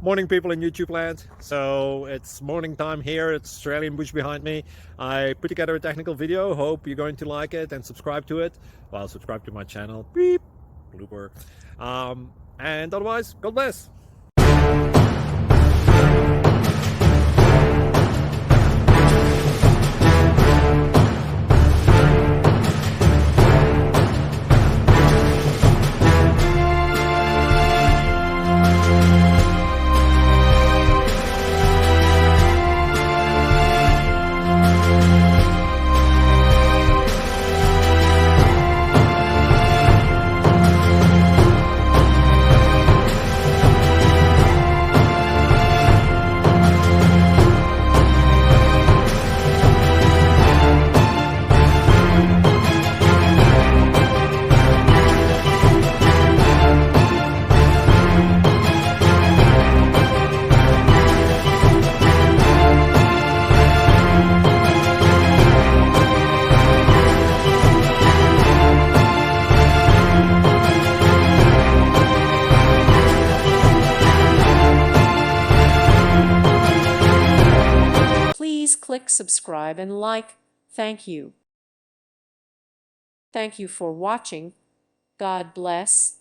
Morning, people in YouTube land. So it's morning time here. It's Australian bush behind me. I put together a technical video. Hope you're going to like it and subscribe to it. Well, subscribe to my channel. Beep. Blooper. And otherwise, God bless. Please click subscribe and like. Thank you. Thank you for watching. God bless.